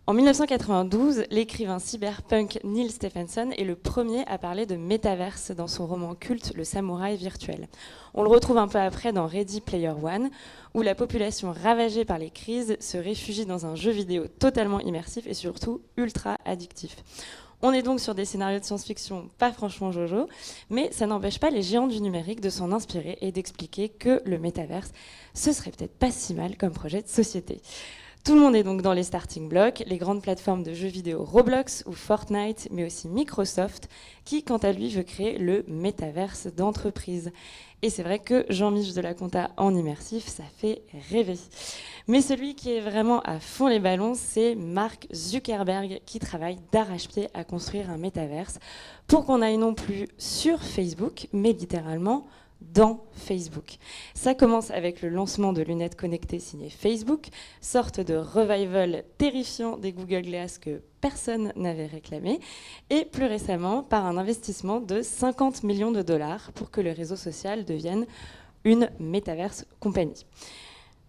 En 1992, l'écrivain cyberpunk Neil Stephenson est le premier à parler de métaverse dans son roman culte Le Samouraï virtuel. On le retrouve un peu après dans Ready Player One, où la population ravagée par les crises se réfugie dans un jeu vidéo totalement immersif et surtout ultra addictif. On est donc sur des scénarios de science-fiction pas franchement jojo, mais ça n'empêche pas les géants du numérique de s'en inspirer et d'expliquer que le métaverse, ce serait peut-être pas si mal comme projet de société. Tout le monde est donc dans les starting blocks, les grandes plateformes de jeux vidéo Roblox ou Fortnite, mais aussi Microsoft, qui, quant à lui, veut créer le métaverse d'entreprise. Et c'est vrai que Jean-Mich de la Conta en immersif, ça fait rêver. Mais celui qui est vraiment à fond les ballons, c'est Mark Zuckerberg, qui travaille d'arrache-pied à construire un métaverse pour qu'on aille non plus sur Facebook, mais littéralement dans Facebook. Ça commence avec le lancement de lunettes connectées signées Facebook, sorte de revival terrifiant des Google Glass que personne n'avait réclamé, et plus récemment par un investissement de 50 millions de dollars pour que le réseau social devienne une metaverse compagnie.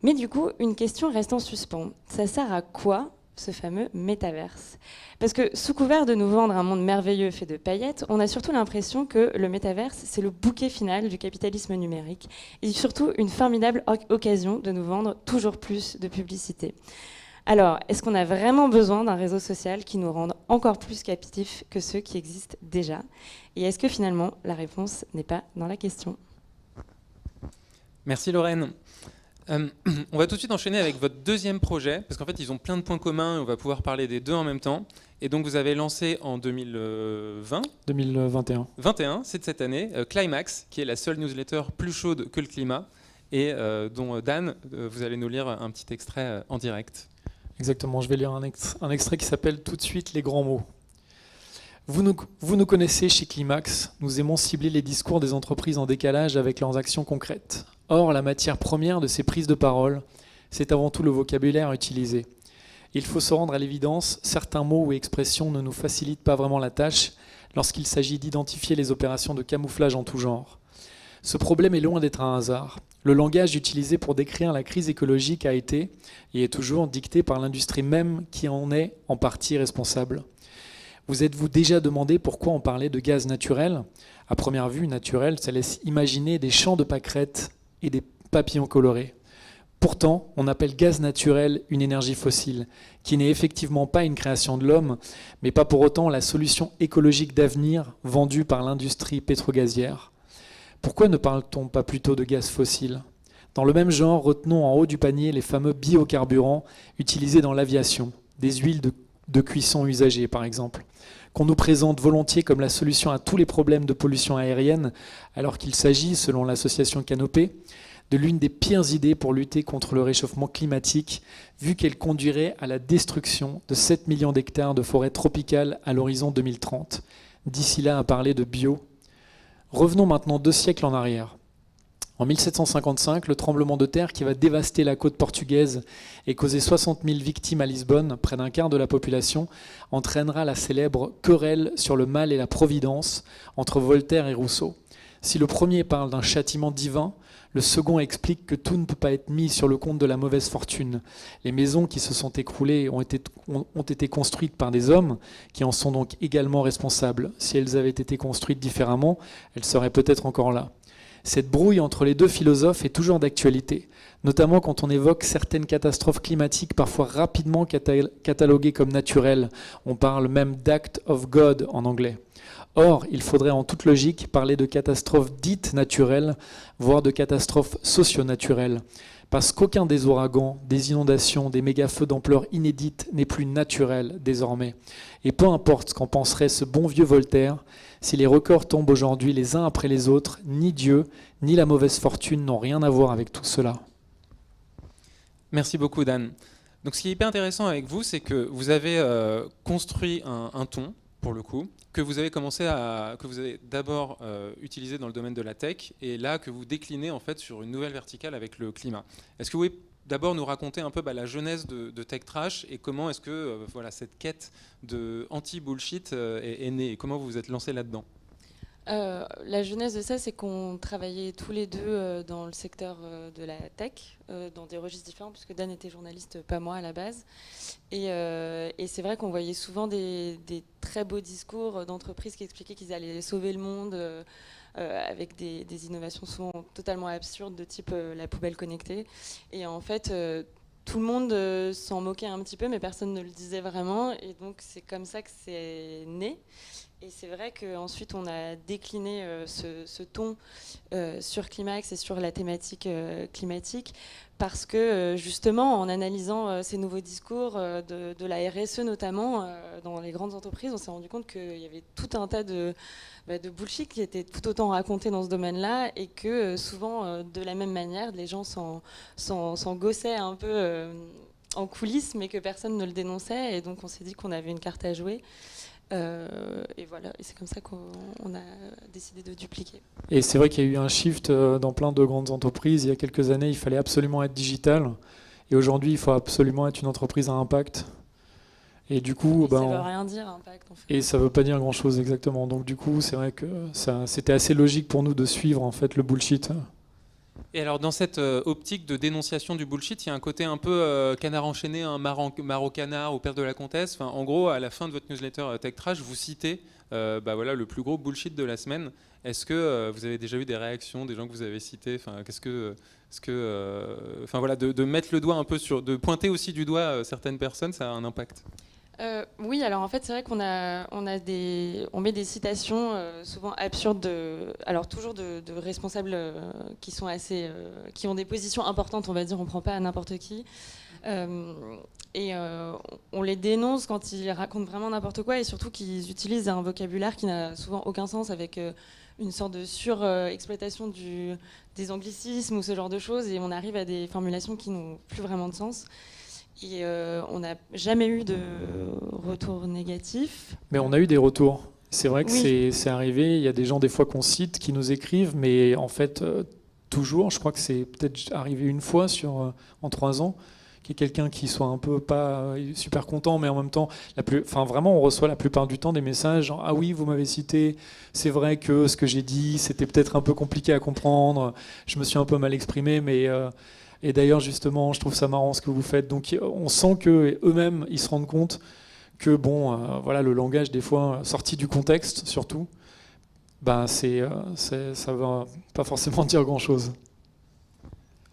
Mais du coup, une question reste en suspens. Ça sert à quoi ce fameux métaverse? Parce que sous couvert de nous vendre un monde merveilleux fait de paillettes, on a surtout l'impression que le métaverse, c'est le bouquet final du capitalisme numérique et surtout une formidable occasion de nous vendre toujours plus de publicité. Alors, est-ce qu'on a vraiment besoin d'un réseau social qui nous rende encore plus captifs que ceux qui existent déjà? Et est-ce que finalement, la réponse n'est pas dans la question? Merci Lorraine. On va tout de suite enchaîner avec votre deuxième projet, parce qu'en fait, ils ont plein de points communs et on va pouvoir parler des deux en même temps. Et donc, vous avez lancé en 2020 2021. C'est de cette année, Climax, qui est la seule newsletter plus chaude que le climat, et dont Dan, vous allez nous lire un petit extrait en direct. Exactement, je vais lire un extrait qui s'appelle tout de suite les grands mots. Vous nous connaissez chez Climax, nous aimons cibler les discours des entreprises en décalage avec leurs actions concrètes. Or, la matière première de ces prises de parole, c'est avant tout le vocabulaire utilisé. Il faut se rendre à l'évidence, certains mots ou expressions ne nous facilitent pas vraiment la tâche lorsqu'il s'agit d'identifier les opérations de camouflage en tout genre. Ce problème est loin d'être un hasard. Le langage utilisé pour décrire la crise écologique a été, et est toujours, dicté par l'industrie même qui en est en partie responsable. Vous êtes-vous déjà demandé pourquoi on parlait de gaz naturel? À première vue, naturel, ça laisse imaginer des champs de pâquerettes et des papillons colorés. Pourtant, on appelle gaz naturel une énergie fossile, qui n'est effectivement pas une création de l'homme, mais pas pour autant la solution écologique d'avenir vendue par l'industrie pétrogazière. Pourquoi ne parle-t-on pas plutôt de gaz fossile? Dans le même genre, retenons en haut du panier les fameux biocarburants utilisés dans l'aviation, des huiles de cuisson usagées par exemple, qu'on nous présente volontiers comme la solution à tous les problèmes de pollution aérienne, alors qu'il s'agit, selon l'association Canopée, de l'une des pires idées pour lutter contre le réchauffement climatique, vu qu'elle conduirait à la destruction de 7 millions d'hectares de forêts tropicales à l'horizon 2030. D'ici là, à parler de bio. Revenons maintenant 2 siècles en arrière. En 1755, le tremblement de terre qui va dévaster la côte portugaise et causer 60 000 victimes à Lisbonne, près d'un quart de la population, entraînera la célèbre querelle sur le mal et la providence entre Voltaire et Rousseau. Si le premier parle d'un châtiment divin, le second explique que tout ne peut pas être mis sur le compte de la mauvaise fortune. Les maisons qui se sont écroulées ont été construites par des hommes qui en sont donc également responsables. Si elles avaient été construites différemment, elles seraient peut-être encore là. Cette brouille entre les deux philosophes est toujours d'actualité, notamment quand on évoque certaines catastrophes climatiques parfois rapidement cataloguées comme naturelles. On parle même d'act of God en anglais. Or, il faudrait en toute logique parler de catastrophes dites naturelles, voire de catastrophes socio-naturelles, parce qu'aucun des ouragans, des inondations, des méga-feux d'ampleur inédite n'est plus naturel désormais. Et peu importe ce qu'en penserait ce bon vieux Voltaire, si les records tombent aujourd'hui les uns après les autres, ni Dieu, ni la mauvaise fortune n'ont rien à voir avec tout cela. Merci beaucoup Dan. Donc ce qui est hyper intéressant avec vous, c'est que vous avez construit un ton, pour le coup, que vous avez d'abord utilisé dans le domaine de la tech, et là que vous déclinez en fait sur une nouvelle verticale avec le climat. Est-ce que vous pouvez d'abord nous raconter un peu la genèse de Tech Trash et comment est-ce que cette quête de anti-bullshit est née et comment vous vous êtes lancé là-dedans? La genèse de ça, c'est qu'on travaillait tous les deux dans le secteur de la tech, dans des registres différents, puisque Dan était journaliste, pas moi à la base. Et c'est vrai qu'on voyait souvent des très beaux discours d'entreprises qui expliquaient qu'ils allaient sauver le monde avec des innovations souvent totalement absurdes de type la poubelle connectée. Et en fait, tout le monde s'en moquait un petit peu, mais personne ne le disait vraiment. Et donc c'est comme ça que c'est né. Et c'est vrai qu'ensuite, on a décliné ce ton sur Climax et sur la thématique climatique, parce que justement, en analysant ces nouveaux discours de la RSE notamment, dans les grandes entreprises, on s'est rendu compte qu'il y avait tout un tas de bullshit qui était tout autant raconté dans ce domaine-là, et que souvent, de la même manière, les gens s'en gaussaient un peu en coulisses, mais que personne ne le dénonçait, et donc on s'est dit qu'on avait une carte à jouer. Et voilà, et c'est comme ça qu'on a décidé de dupliquer. Et c'est vrai qu'il y a eu un shift dans plein de grandes entreprises. Il y a quelques années, il fallait absolument être digital. Et aujourd'hui, il faut absolument être une entreprise à impact. Et du coup, ça veut rien dire, impact, en fait. Et ça veut pas dire grand-chose exactement. Donc du coup, c'est vrai que c'était assez logique pour nous de suivre en fait le bullshit. Et alors, dans cette optique de dénonciation du bullshit, il y a un côté un peu canard enchaîné, un maro canard au père de la comtesse. Enfin, en gros, à la fin de votre newsletter Tech Trash, vous citez voilà, le plus gros bullshit de la semaine. Est-ce que vous avez déjà eu des réactions des gens que vous avez cités? Enfin, enfin voilà, de mettre le doigt un peu sur, de pointer aussi du doigt certaines personnes, ça a un impact? Oui, alors en fait, c'est vrai qu'on on met des citations souvent absurdes, alors toujours de responsables qui sont qui ont des positions importantes, on va dire, on prend pas à n'importe qui. On les dénonce quand ils racontent vraiment n'importe quoi, et surtout qu'ils utilisent un vocabulaire qui n'a souvent aucun sens, avec une sorte de surexploitation des anglicismes ou ce genre de choses, et on arrive à des formulations qui n'ont plus vraiment de sens. Et on n'a jamais eu de retour négatif. Mais on a eu des retours. C'est vrai que oui. c'est arrivé. Il y a des gens des fois qu'on cite qui nous écrivent, mais en fait toujours, je crois que c'est peut-être arrivé une fois en 3 ans, qu'il y ait quelqu'un qui soit un peu pas super content, mais en même temps, vraiment, on reçoit la plupart du temps des messages genre, ah oui, vous m'avez cité, c'est vrai que ce que j'ai dit, c'était peut-être un peu compliqué à comprendre, je me suis un peu mal exprimé, mais et d'ailleurs, justement, je trouve ça marrant ce que vous faites. Donc, on sent qu'eux-mêmes, ils se rendent compte que, voilà, le langage, des fois, sorti du contexte, surtout, ça ne va pas forcément dire grand-chose.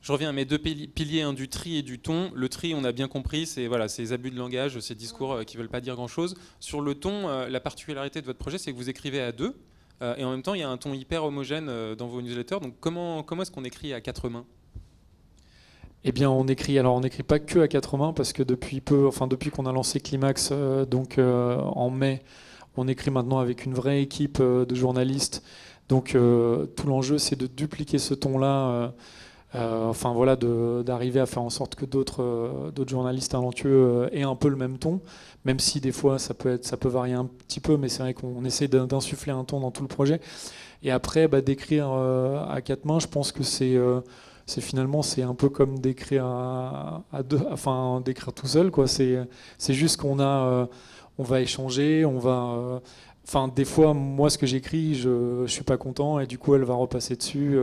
Je reviens à mes 2 piliers, du tri et du ton. Le tri, on a bien compris, c'est voilà, ces abus de langage, ces discours qui ne veulent pas dire grand-chose. Sur le ton, la particularité de votre projet, c'est que vous écrivez à 2, et en même temps, il y a un ton hyper homogène dans vos newsletters. Donc, comment est-ce qu'on écrit à 4 mains? Eh bien, on n'écrit pas que à 4 mains, parce que depuis qu'on a lancé Climax, en mai, on écrit maintenant avec une vraie équipe de journalistes. Donc, tout l'enjeu, c'est de dupliquer ce ton-là. Voilà, d'arriver à faire en sorte que d'autres journalistes talentueux aient un peu le même ton, même si des fois ça peut varier un petit peu, mais c'est vrai qu'on essaie d'insuffler un ton dans tout le projet. Et après, d'écrire à 4 mains, je pense que c'est un peu comme d'écrire à 2, enfin d'écrire tout seul, quoi. C'est juste qu'on on va échanger, on va des fois, moi, ce que j'écris, je suis pas content, et du coup, elle va repasser dessus,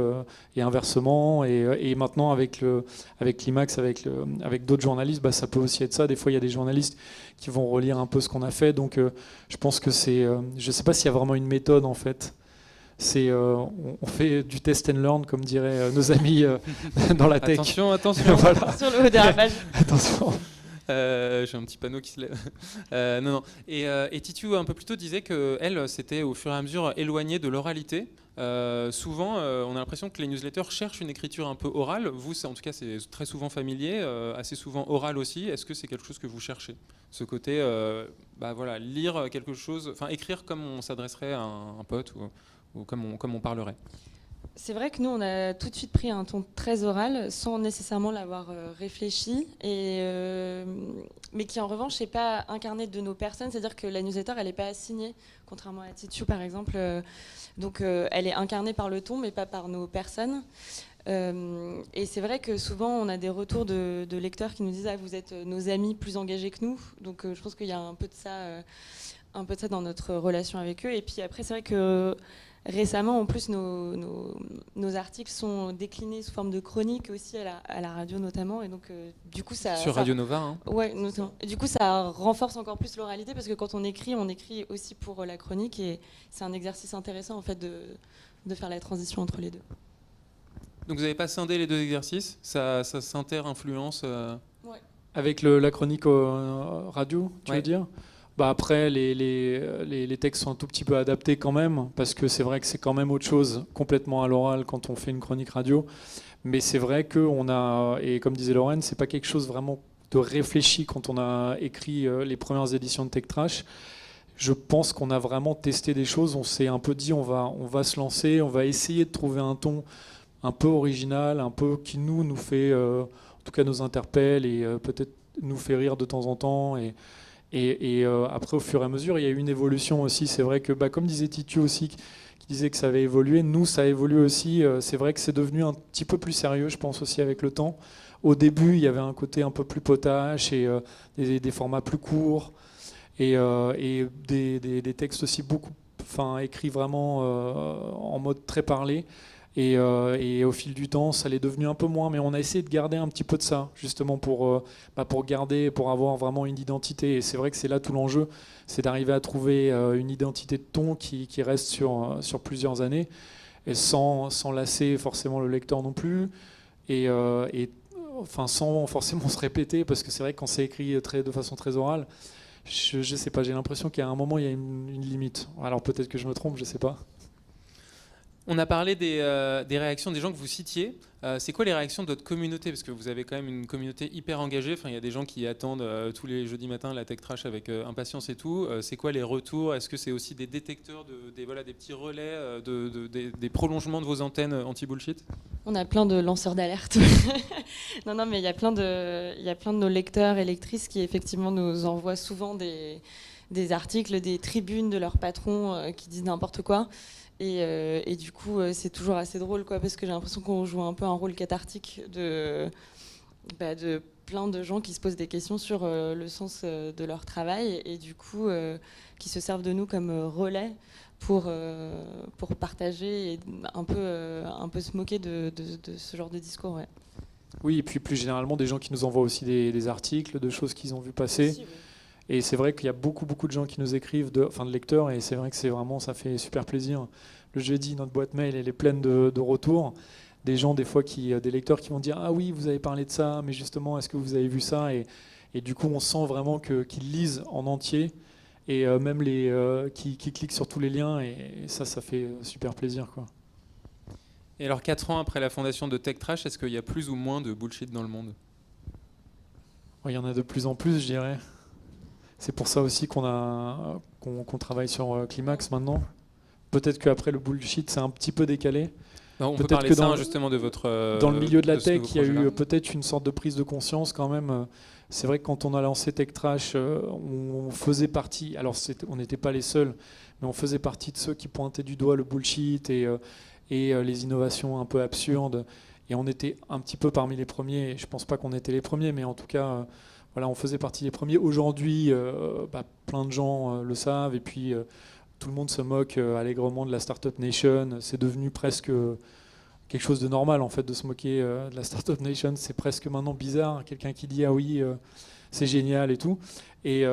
et inversement. Et maintenant, avec Climax, avec d'autres journalistes, ça peut aussi être ça. Des fois, il y a des journalistes qui vont relire un peu ce qu'on a fait. Donc, je pense que je sais pas s'il y a vraiment une méthode, en fait. On fait du test and learn, comme diraient nos amis dans la tech. Attention. Voilà. Sur le haut dérapage. Attention. J'ai un petit panneau qui se lève. Non. Et Titu, un peu plus tôt, disait qu'elle s'était au fur et à mesure éloignée de l'oralité. Souvent, on a l'impression que les newsletters cherchent une écriture un peu orale. Vous, en tout cas, c'est très souvent familier, assez souvent oral aussi. Est-ce que c'est quelque chose que vous cherchez? Ce côté, voilà, lire quelque chose, écrire comme on s'adresserait à un pote ou comme on parlerait. C'est vrai que nous, on a tout de suite pris un ton très oral, sans nécessairement l'avoir réfléchi, mais qui en revanche n'est pas incarné de nos personnes, c'est-à-dire que la newsletter, elle n'est pas signée, contrairement à Titu par exemple. Donc elle est incarnée par le ton, mais pas par nos personnes. Et c'est vrai que souvent, on a des retours de lecteurs qui nous disent « Ah, vous êtes nos amis plus engagés que nous ». Donc je pense qu'il y a un peu de ça dans notre relation avec eux. Et puis après, c'est vrai que récemment, en plus, nos articles sont déclinés sous forme de chroniques aussi à la radio notamment, et donc du coup sur Radio Nova. Hein. Ouais, notamment. Et du coup, ça renforce encore plus l'oralité, parce que quand on écrit aussi pour la chronique, et c'est un exercice intéressant en fait de faire la transition entre les deux. Donc vous n'avez pas scindé les 2 exercices, ça s'inter-influence Ouais. Avec la chronique radio, tu veux dire? Après, les textes sont un tout petit peu adaptés quand même, parce que c'est vrai que c'est quand même autre chose complètement à l'oral quand on fait une chronique radio. Mais c'est vrai qu'on a, et comme disait Lorraine, c'est pas quelque chose vraiment de réfléchi quand on a écrit les premières éditions de Tech Trash. Je pense qu'on a vraiment testé des choses, on s'est un peu dit on va se lancer, on va essayer de trouver un ton un peu original, un peu qui nous fait, en tout cas nous interpelle et peut-être nous fait rire de temps en temps. Et après, au fur et à mesure, il y a eu une évolution aussi. C'est vrai que, comme disait Titu aussi, qui disait que ça avait évolué, nous, ça a évolué aussi. C'est vrai que c'est devenu un petit peu plus sérieux, je pense aussi, avec le temps. Au début, il y avait un côté un peu plus potache et des formats plus courts et des textes aussi beaucoup, écrits vraiment en mode très parlé. Et au fil du temps, ça l'est devenu un peu moins, mais on a essayé de garder un petit peu de ça, justement pour garder, pour avoir vraiment une identité. Et c'est vrai que c'est là tout l'enjeu, c'est d'arriver à trouver une identité de ton qui reste sur plusieurs années, et sans lasser forcément le lecteur non plus, et sans forcément se répéter, parce que c'est vrai que quand c'est écrit de façon très orale, je sais pas, j'ai l'impression qu'à un moment il y a une limite. Alors peut-être que je me trompe, je sais pas. On a parlé des réactions des gens que vous citiez. C'est quoi les réactions de votre communauté? Parce que vous avez quand même une communauté hyper engagée. Enfin, il y a des gens qui attendent tous les jeudis matins la Tech Trash avec impatience et tout. C'est quoi les retours? Est-ce que c'est aussi des détecteurs, des petits relais, des prolongements de vos antennes anti-bullshit? On a plein de lanceurs d'alerte. non, mais il y a plein de nos lecteurs et lectrices qui effectivement nous envoient souvent des articles, des tribunes de leurs patrons qui disent n'importe quoi. Et du coup, c'est toujours assez drôle, parce que j'ai l'impression qu'on joue un peu un rôle cathartique de plein de gens qui se posent des questions sur le sens de leur travail et du coup, qui se servent de nous comme relais pour partager et un peu se moquer de ce genre de discours. Ouais. Oui, et puis plus généralement, des gens qui nous envoient aussi des articles, de choses qu'ils ont vu passer. Aussi, oui. Et c'est vrai qu'il y a beaucoup de gens qui nous écrivent, de lecteurs, et c'est vrai que ça fait super plaisir. Le jeudi, notre boîte mail, elle est pleine de retours. Des gens, des fois, des lecteurs qui vont dire « Ah oui, vous avez parlé de ça, mais justement, est-ce que vous avez vu ça ?» et du coup, on sent vraiment qu'ils lisent en entier, et même qui cliquent sur tous les liens, et ça fait super plaisir, quoi. Et alors, 4 ans après la fondation de Tech Trash, est-ce qu'il y a plus ou moins de bullshit dans le monde? Il y en a de plus en plus, je dirais. C'est pour ça aussi qu'on travaille sur Climax maintenant. Peut-être qu'après le bullshit, c'est un petit peu décalé. On peut parler justement de votre... dans le milieu de la tech, il y a eu peut-être une sorte de prise de conscience quand même. C'est vrai que quand on a lancé Tech Trash, on faisait partie, alors on n'était pas les seuls, mais on faisait partie de ceux qui pointaient du doigt le bullshit et les innovations un peu absurdes. Et on était un petit peu parmi les premiers. Je ne pense pas qu'on était les premiers, mais en tout cas... on faisait partie des premiers. Aujourd'hui, plein de gens le savent, et puis tout le monde se moque allègrement de la Startup Nation. C'est devenu presque quelque chose de normal, en fait, de se moquer de la Startup Nation. C'est presque maintenant bizarre, quelqu'un qui dit « Ah oui, c'est génial » et tout. Et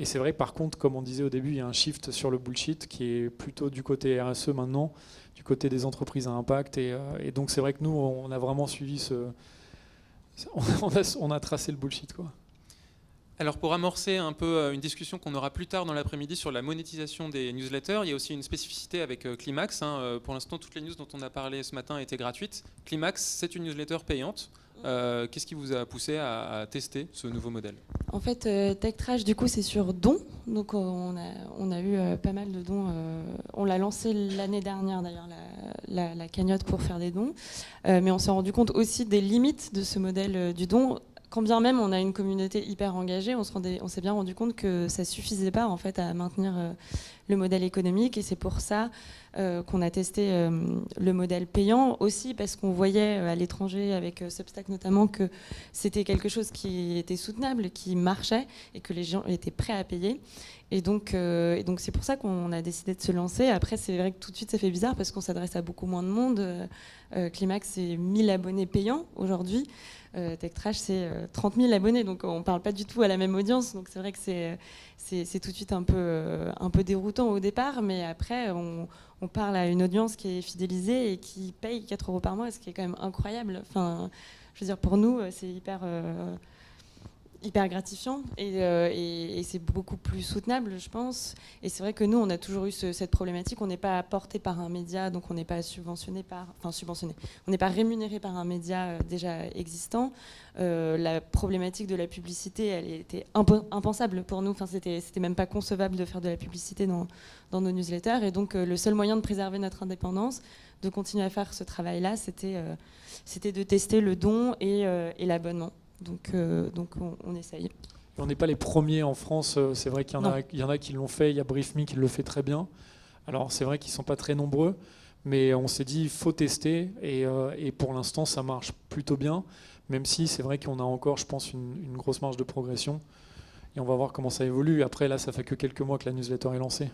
c'est vrai, par contre, comme on disait au début, il y a un shift sur le bullshit qui est plutôt du côté RSE maintenant, du côté des entreprises à impact. Et donc, c'est vrai que nous, on a vraiment suivi on a tracé le bullshit, quoi. Alors pour amorcer un peu une discussion qu'on aura plus tard dans l'après-midi sur la monétisation des newsletters, il y a aussi une spécificité avec Climax. Pour l'instant, toutes les news dont on a parlé ce matin étaient gratuites. Climax, c'est une newsletter payante. Qu'est-ce qui vous a poussé à tester ce nouveau modèle? En fait, Tech Trash, du coup, c'est sur dons. Donc on a eu pas mal de dons. On l'a lancé l'année dernière, d'ailleurs, la cagnotte pour faire des dons. Mais on s'est rendu compte aussi des limites de ce modèle du don. Quand bien même on a une communauté hyper engagée, on s'est bien rendu compte que ça suffisait pas en fait à maintenir le modèle économique, et c'est pour ça qu'on a testé le modèle payant aussi, parce qu'on voyait à l'étranger avec Substack notamment que c'était quelque chose qui était soutenable, qui marchait et que les gens étaient prêts à payer. Et donc c'est pour ça qu'on a décidé de se lancer. Après, c'est vrai que tout de suite ça fait bizarre parce qu'on s'adresse à beaucoup moins de monde. Climax, c'est 1000 abonnés payants aujourd'hui. Tech Trash, c'est 30 000 abonnés, donc on ne parle pas du tout à la même audience. Donc c'est vrai que c'est tout de suite un peu déroutant au départ, mais après on parle à une audience qui est fidélisée et qui paye 4 € par mois, ce qui est quand même incroyable. Enfin, je veux dire, pour nous, c'est hyper hyper gratifiant et c'est beaucoup plus soutenable, je pense. Et c'est vrai que nous, on a toujours eu cette problématique. On n'est pas porté par un média, donc on n'est pas subventionné. On n'est pas rémunéré par un média déjà existant. La problématique de la publicité, elle était impensable pour nous. Enfin, c'était même pas concevable de faire de la publicité dans nos newsletters. Et donc, le seul moyen de préserver notre indépendance, de continuer à faire ce travail-là, c'était de tester le don et l'abonnement. Donc on essaye. On n'est pas les premiers en France, c'est vrai qu'il y en a qui l'ont fait, il y a Brief.me qui le fait très bien. Alors c'est vrai qu'ils ne sont pas très nombreux, mais on s'est dit il faut tester et pour l'instant ça marche plutôt bien, même si c'est vrai qu'on a encore, je pense, une grosse marge de progression et on va voir comment ça évolue. Après là, ça fait que quelques mois que la newsletter est lancée.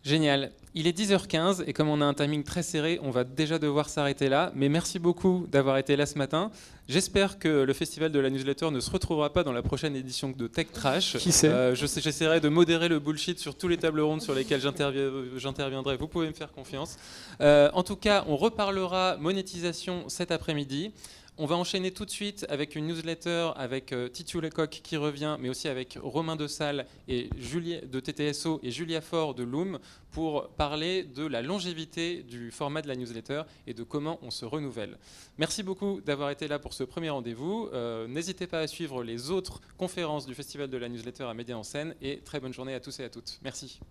Génial. Il est 10h15 et comme on a un timing très serré, on va déjà devoir s'arrêter là. Mais merci beaucoup d'avoir été là ce matin. J'espère que le festival de la newsletter ne se retrouvera pas dans la prochaine édition de Tech Trash. Qui sait ? J'essaierai de modérer le bullshit sur tous les tables rondes sur lesquelles j'interviendrai. Vous pouvez me faire confiance. En tout cas, on reparlera monétisation cet après-midi. On va enchaîner tout de suite avec une newsletter avec Titiou Lecoq qui revient, mais aussi avec Romain Dessal et de TTSO et Julia Faure de Loom pour parler de la longévité du format de la newsletter et de comment on se renouvelle. Merci beaucoup d'avoir été là pour ce premier rendez-vous. N'hésitez pas à suivre les autres conférences du Festival de la newsletter à Média en Scène et très bonne journée à tous et à toutes. Merci.